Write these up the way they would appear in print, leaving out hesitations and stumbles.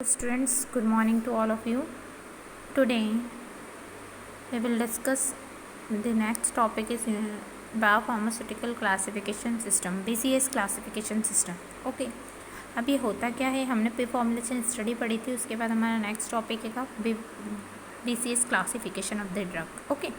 Students, good morning to all of you. Today we will discuss the next topic is biopharmaceutical classification system, BCS classification system. Okay. अब ये होता क्या है, हमने pre formulation study पढ़ी थी, उसके बाद हमारा नेक्स्ट टॉपिक है BCS classification of the drug. Okay,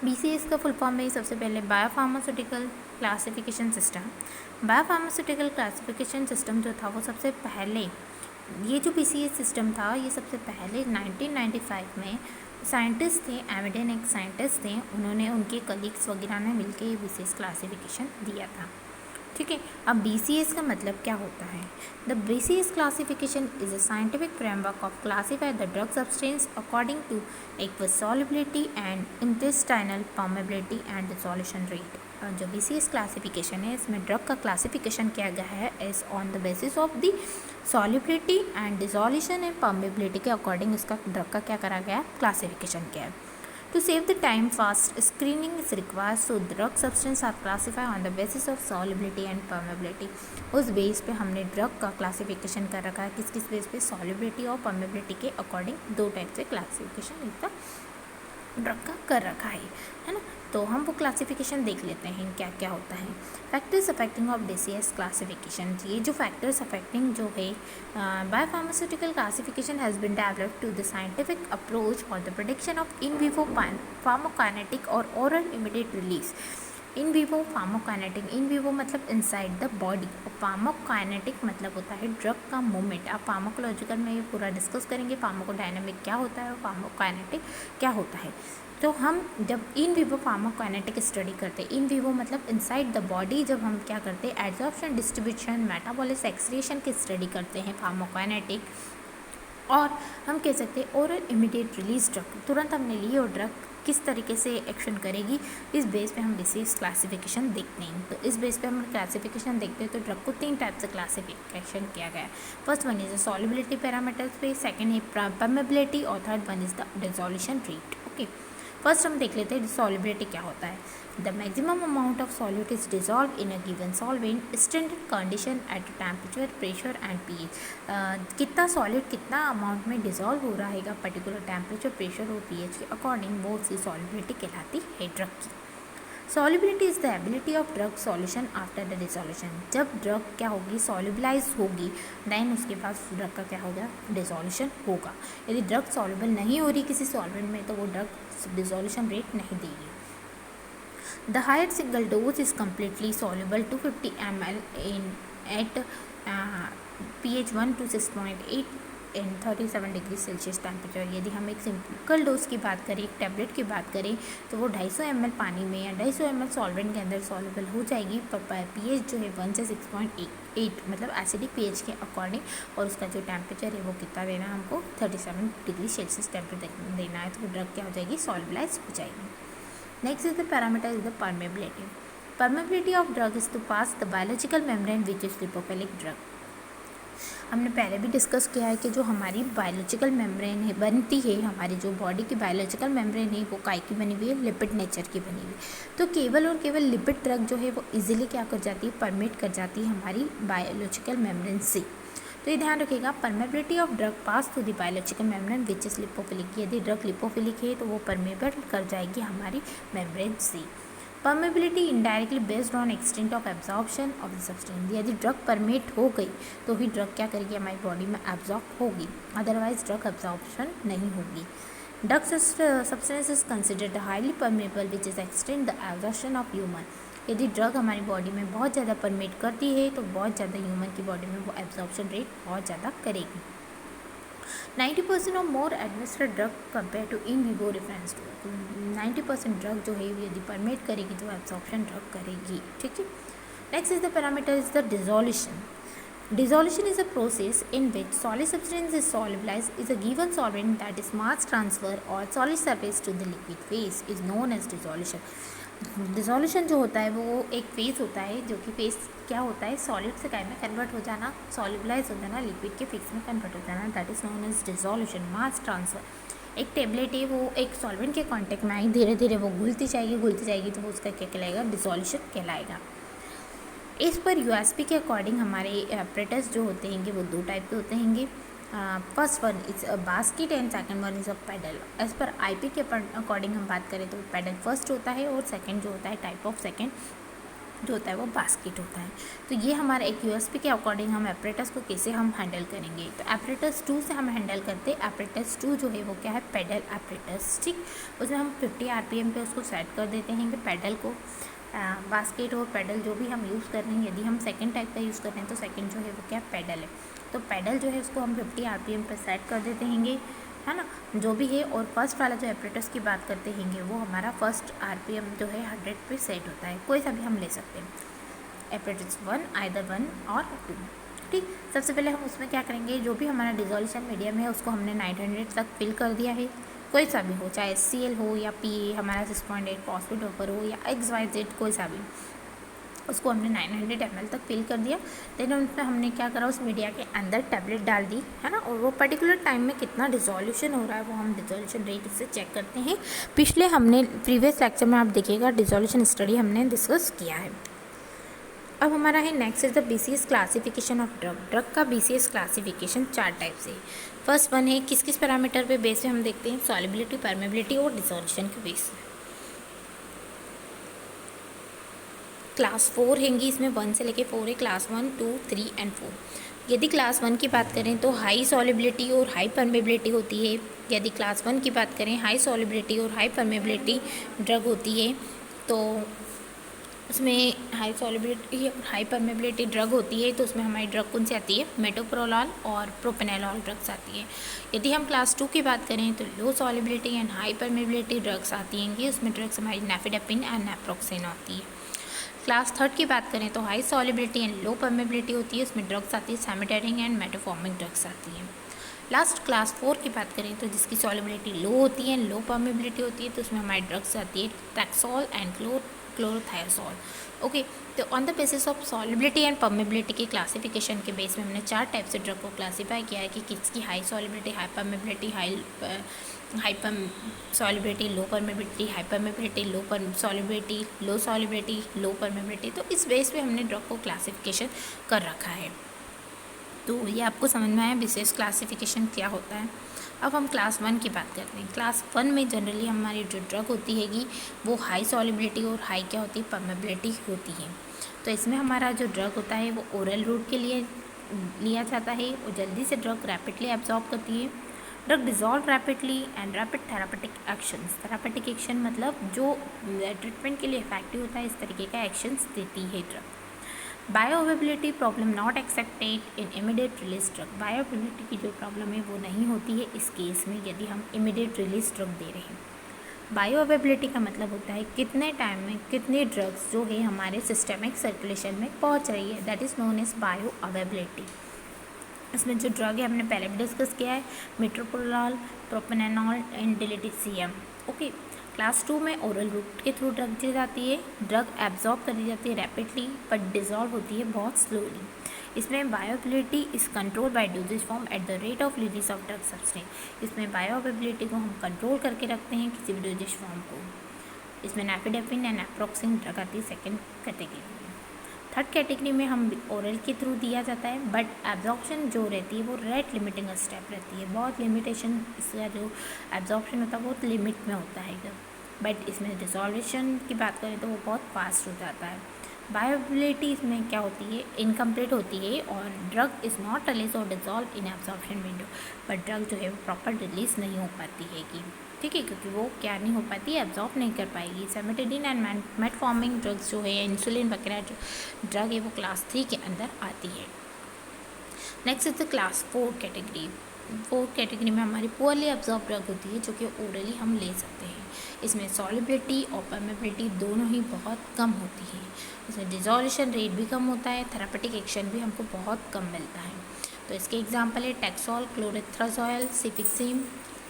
BCS का फुल फॉर्म में सबसे पहले biopharmaceutical classification system. Biopharmaceutical classification system जो था वो सबसे पहले, ये जो BCS सिस्टम था ये सबसे पहले 1995 में साइंटिस्ट थे, एमिडेन एक साइंटिस्ट थे, उन्होंने उनके कलीग्स वगैरह ने मिलकर ये BCS क्लासिफिकेशन दिया था. ठीक है. अब BCS का मतलब क्या होता है? The BCS classification is a scientific framework of classify the drug substance according to aqueous solubility and intestinal permeability and dissolution rate. जो BCS क्लासिफिकेशन है इसमें ड्रग का क्लासिफिकेशन किया गया है as on the basis of the solubility and dissolution and permeability के according इसका drug का क्या करा गया, क्लासिफिकेशन किया है. To save the time, fast screening is required, so drug substance are classified on the basis of solubility and permeability. उस base पे हमने ड्रग का क्लासिफिकेशन कर रखा है. किस किस बेस पे? सॉल्युबिलिटी और परमेबिलिटी के अकॉर्डिंग दो टाइप से क्लासिफिकेशन इसका ड्रग का कर रखा है ना. तो हम वो क्लासिफिकेशन देख लेते हैं क्या क्या होता है. Factors affecting of BCS classification. ये जो फैक्टर्स अफेक्टिंग जो है biopharmaceutical classification has been developed to the scientific approach for the prediction of in vivo pharmacokinetic और oral immediate release. In vivo pharmacokinetic, in vivo मतलब inside the body, और pharmacokinetic मतलब होता है ड्रग का movement. आप फार्माकोलॉजिकल में ये पूरा डिस्कस करेंगे, फार्माकोडायनामिक क्या होता है और फार्माकोकाइनेटिक क्या होता है. तो हम जब इन विवो फार्माकोकाइनेटिक स्टडी करते हैं, इन विवो मतलब इनसाइड द बॉडी, जब हम क्या करते हैं एब्जॉर्प्शन, डिस्ट्रीब्यूशन, मेटाबॉलिज्म, एक्सक्रीशन की स्टडी करते हैं फार्माकोकाइनेटिक. और हम कह सकते हैं ओरल इमीडिएट रिलीज ड्रग, तुरंत हमने ली और ड्रग किस तरीके से एक्शन करेगी, इस बेस पे हम BCS क्लासिफिकेशन देखते हैं. तो इस बेस पे हम क्लासिफिकेशन देखते हैं तो ड्रग को 3 टाइप से क्लासिफिकेशन किया गया है. First one is the solubility parameters पे, सेकंड है परमेबिलिटी और third one is the dissolution rate. Okay, first हम देख लेते हैं सॉल्युबिलिटी क्या होता है. The maximum amount of solute is dissolve in a given solvent standard condition at temperature, pressure and pH. कितना सॉल्यूट कितना अमाउंट में डिजॉल्व हो रहा है पर्टिकुलर टेम्परेचर, प्रेशर और pH के अकॉर्डिंग, वो उसकी सॉल्युबिलिटी कहलाती है ड्रग की. Solubility is the ability of drug solution after the dissolution. जब ड्रग क्या होगी, सॉल्युबलाइज होगी, देन उसके बाद ड्रग का क्या होगा, डिसोल्यूशन होगा. यदि ड्रग सॉल्युबल नहीं हो रही किसी सॉल्वेंट में तो वो ड्रग डिसोल्यूशन रेट नहीं देगी. The higher single dose is completely soluble 250 ml at pH 1 to 6.8 and 37 degree Celsius temperature. यदि हम एक सिंपल डोज की बात करें, एक टैबलेट की बात करें, तो वो 250 ml पानी में या 250 ml सॉल्वेंट के अंदर सॉल्युबल हो जाएगी. पर pH जो है 1 से 6.8 मतलब एसिडिक pH के अकॉर्डिंग, और उसका जो टेम्परेचर है वो कितना देना है हमको, 37 डिग्री सेल्सियस टेम्परेचर देना है. तो वो ड्रग क्या हो जाएगी, सॉल्युबलाइज हो जाएगी. Next is the parameter is the permeability. Permeability of drug is to pass the biological membrane which is lipophilic drug. हमने पहले भी डिस्कस किया है कि जो हमारी बायोलॉजिकल मेम्ब्रेन है बनती है, हमारी जो बॉडी की बायोलॉजिकल मेम्ब्रेन है वो काय की बनी हुई है, लिपिड नेचर की बनी हुई. तो केवल और केवल लिपिड ड्रग जो है वो इजीली क्या कर जाती है, परमेट कर जाती है हमारी बायोलॉजिकल मेम्ब्रेन से. तो ये ध्यान रखिएगा, permeability of drug pass to the biological membrane which is lipophilic. यदि ड्रग लिपोफिलिक है तो वो परमेबल कर जाएगी हमारी मेम्ब्रेन से. Permeability indirectly based on extent of absorption of the substance. यदि ड्रग परमेट हो गई तो ही ड्रग क्या करेगी, हमारी बॉडी में एब्जॉर्ब होगी, अदरवाइज ड्रग एब्जॉर्प्शन नहीं होगी. Drug substance is considered highly permeable which is extend the absorption of human. यदि ड्रग हमारी बॉडी में बहुत ज़्यादा परमेट करती है तो बहुत ज़्यादा ह्यूमन की बॉडी में वो एब्जॉर्प्शन रेट बहुत ज़्यादा करेगी. 90% और more administered drug compare to in vivo reference to. 90% drug जो है यदि परमेट करेगी तो एब्जॉर्प्शन ड्रग करेगी. ठीक है. Next is the parameter is the dissolution. Dissolution is a process in which solid substance is solubilized is a given solvent that is mass transfer or solid surface to the liquid phase is known as dissolution. Dissolution जो होता है वो एक phase होता है, जो कि phase क्या होता है, सॉलिड से काय में कन्वर्ट हो जाना, सॉल्युबलाइज हो जाना, लिक्विड के फेज में कन्वर्ट हो जाना, that is known as dissolution. Mass transfer. एक टेबलेट है वो एक सॉल्वेंट के कांटेक्ट में आई, धीरे धीरे वो घुलती जाएगी तो वो उसका क्या कहलाएगा, डिसोल्यूशन कहलाएगा. इस पर यूएसपी के अकॉर्डिंग हमारे एपरेटस जो होते हैं वो 2 टाइप के होते हैं। First one is a basket and second one is a paddle. As पर आईपी के अकॉर्डिंग हम बात करें तो पेडल फर्स्ट होता है और सेकंड जो होता है टाइप ऑफ सेकंड जो होता है वो बास्केट होता है। तो ये हमारे एक यूएसपी के अकॉर्डिंग हम एपरेटस को कैसे हम हैंडल करेंगे। तो एपरेटस 2 से हम हैंडल करते हैं। एपरेटस 2 जो है वो क्या है, पेडल एपरेटस, ठीक। उसमें हम 50 आरपीएम पे उसको सेट कर देते हैं कि पेडल को बास्केट और पेडल जो भी हम यूज़ कर रहे हैं, यदि हम सेकंड टाइप का यूज़ कर रहे हैं तो सेकंड जो है वो क्या पेडल है। तो पेडल जो है उसको हम 50 आरपीएम पे सेट कर देते हैं, है ना, जो भी है। और फर्स्ट वाला जो एपरेटस की बात करते हैं वो हमारा फर्स्ट आरपीएम जो है 100 पे सेट होता है। कोई सा भी हम ले सकते हैं, एपरेटस 1, आइदर 1 और 2, ठीक। सबसे पहले हम उसमें क्या करेंगे, जो भी हमारा डिसोल्यूशन मीडियम है उसको हमने 900 तक फिल कर दिया है। कोई सा भी हो, चाहे HCl हो या PA हमारा 6.8 फॉस्फेट वेपर हो या XYZ कोई सा भी, उसको हमने 900 ml तक फिल कर दिया। देन उसमें हमने क्या करा, उस मीडिया के अंदर टैबलेट डाल दी, है ना। और वो पर्टिकुलर टाइम में कितना डिसोल्यूशन हो रहा है वो हम डिसोल्यूशन रेट से चेक करते हैं। पिछले हमने प्रीवियस लेक्चर में आप देखिएगा डिसोल्यूशन स्टडी हमने डिस्कस किया है। अब हमारा है next is the BCS classification of drug. Drug का BCS क्लासिफिकेशन 4 टाइप से। फर्स्ट वन है किस किस पैरामीटर पे बेस पे हम देखते हैं, सॉल्युबिलिटी, परमेबिलिटी और डिसोल्यूशन के बेस। क्लास 4 हैंगी, इसमें 1 से लेके 4 है। Class 1, 2, 3 and 4। यदि क्लास 1 की बात करें तो हाई सॉल्युबिलिटी और हाई परमेबिलिटी होती है। यदि क्लास 1 की बात करें हाई सॉल्युबिलिटी और हाई परमेबिलिटी ड्रग होती है, तो उसमें हाई सॉल्युबिलिटी और हाई परमेबिलिटी ड्रग होती है। तो उसमें हमारी ड्रग कौन सी आती है, मेटोप्रोलॉल और प्रोपेनोलॉल ड्रग्स आती है। यदि हम क्लास 2 की बात करें तो low solubility and high permeability drugs आती हैं, उसमें ड्रग्स हमारी नेफिडेपिन एंड नेप्रोक्सेन आती है। क्लास 3 की बात करें तो high solubility and low permeability होती है, उसमें ड्रग्स आती है सैमिटेरिंग एंड मेटोफॉर्मिक ड्रग्स आती है। लास्ट क्लास 4 की बात करें तो जिसकी सॉल्युबिलिटी लो होती है, लो परमेबिलिटी होती है, तो उसमें हमारी ड्रग्स आती है टैक्सोल एंड क्लोरोथायोसोल। ओके, तो on the basis of solubility and permeability की क्लासिफिकेशन के बेस में हमने 4 टाइप से ड्रग को क्लासीफाई किया है कि किसकी high solubility, high permeability, high solubility, low permeability, high permeability, solubility, low solubility, low permeability. तो इस बेस पे हमने ड्रग को क्लासिफिकेशन कर रखा है। तो ये आपको समझ में आया विशेष क्लासिफिकेशन क्या होता है। अब हम क्लास 1 की बात करते हैं। क्लास 1 में जनरली हमारी जो ड्रग होती हैगी वो हाई सॉल्युबिलिटी और हाई क्या होती है, परमेबिलिटी होती है। तो इसमें हमारा जो ड्रग होता है वो ओरल रूट के लिए लिया जाता है और जल्दी से ड्रग रैपिडली एब्जॉर्ब करती है। Drug dissolve rapidly and rapid therapeutic actions. Therapeutic action मतलब जो ट्रीटमेंट के लिए इफेक्टिव होता है, इस तरीके का एक्शंस देती है drug. Bioavailability problem not accepted in immediate release drug. Bioavailability की जो प्रॉब्लम है वो नहीं होती है इस केस में यदि हम इमीडिएट रिलीज ड्रग दे रहे हैं। बायोअवेबिलिटी का मतलब होता है कितने टाइम में कितने ड्रग्स जो है हमारे सिस्टमिक सर्कुलेशन में पहुंच रही है, दैट इज़ नोन एज बायोअवेबिलिटी। इसमें जो ड्रग है हमने पहले भी डिस्कस किया है, मेट्रोप्रोलॉल, प्रोपेनोल एंड डिलिटिसियम। ओके, क्लास 2 में ओरल रूट के थ्रू ड्रग दी जाती है। ड्रग एब्जॉर्ब करी जाती है रैपिडली बट डिजॉल्व होती है बहुत स्लोली। इसमें bioavailability is control by dosage form at the rate of release of drug substance. इसमें बायोअवेबिलिटी को हम कंट्रोल करके रखते हैं किसी भी डोजेज फॉर्म को। इसमें नेफिडेपिन एंड नेप्रोक्सेन ड्रग आती है सेकेंड कैटेगरी में। थर्ड कैटेगरी में हम ओरल के थ्रू दिया जाता है बट एब्जॉर्प्शन जो रहती है वो रेट लिमिटिंग स्टेप रहती है। बहुत लिमिटेशन, इसका जो एब्जॉर्प्शन होता है बहुत लिमिट में होता है बट इसमें डिसॉल्वेशन की बात करें तो वो बहुत फास्ट हो जाता है। बायोअवेबिलिटी इसमें क्या होती है, इनकम्प्लीट होती है और ड्रग इज़ नॉट रिलीज और dissolve in absorption window. But drug जो है वो प्रॉपर रिलीज नहीं हो पाती है कि ठीक है, क्योंकि वो क्या नहीं हो पाती, एब्जॉर्ब नहीं कर पाएगी। सेमेटेडिन एंड मेटफॉर्मिंग ड्रग्स जो है, इंसुलिन वगैरह जो ड्रग है वो क्लास 3 के अंदर आती है। Next is the class 4 category. 4 category में हमारी पुअरली एब्जॉर्ब ड्रग होती है जो कि ओरली हम ले सकते हैं। इसमें सॉल्युबिलिटी और परमेबिलिटी दोनों ही बहुत कम होती है। इसमें डिसॉल्यूशन रेट भी कम होता है, थेरापेटिक एक्शन भी हमको बहुत कम मिलता है। तो इसके एग्जांपल है टैक्सोल, क्लोरेथ्राजोल, सिफिक्सिम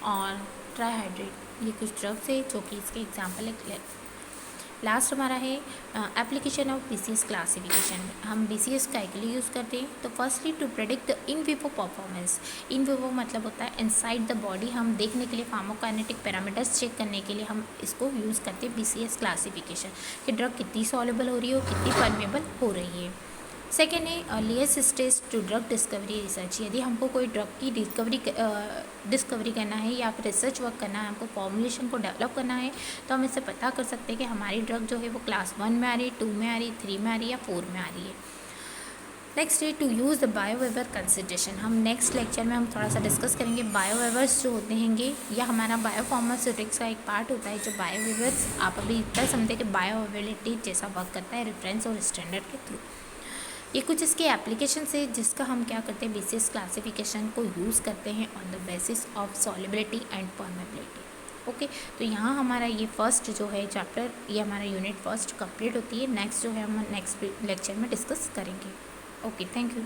और ट्राइहाइड्रेट। ये कुछ ड्रग्स है जो कि इसके एग्जांपल है। लास्ट हमारा है एप्लीकेशन ऑफ BCS क्लासिफिकेशन। हम BCS का के लिए यूज़ करते हैं। तो firstly to predict the in vivo performance. In vivo मतलब होता है इनसाइड द बॉडी, हम देखने के लिए फार्माकोकाइनेटिक पैरामीटर्स चेक करने के लिए हम इसको यूज़ करते हैं BCS क्लासिफिकेशन, कि ड्रग कितनी सॉल्युबल हो रही है और कितनी परमेबल हो रही है। सेकेंड है earliest stage to drug discovery research. यदि हमको कोई ड्रग की डिस्कवरी करना है या फिर रिसर्च वर्क करना है, हमको फॉर्मुलेशन को डेवलप करना है, तो हम इससे पता कर सकते हैं कि हमारी ड्रग जो है वो क्लास 1 में आ रही है, 2 में आ रही है, 3 में आ रही है या 4 में आ रही है। नेक्स्ट है टू यूज़ द बायोवेवर कंसिडरेशन। हम नेक्स्ट लेक्चर में हम थोड़ा सा डिस्कस करेंगे बायोवेवर्स जो होते हैंगे, या हमारा बायोफार्मास्यूटिक्स का एक पार्ट होता है जो बायोवेवर्स। आप अभी इतना समझते कि बायोअवेलेबिलिटी जैसा वर्क करता है रेफरेंस और स्टैंडर्ड के थ्रू। ये कुछ इसके एप्लीकेशन है जिसका हम क्या करते हैं, BCS क्लासिफिकेशन को यूज़ करते हैं on the basis of solubility and permeability. Okay, तो यहाँ हमारा ये फर्स्ट जो है चैप्टर, ये हमारा यूनिट फर्स्ट कंप्लीट होती है। नेक्स्ट जो है हम नेक्स्ट लेक्चर में डिस्कस करेंगे। Okay, thank you.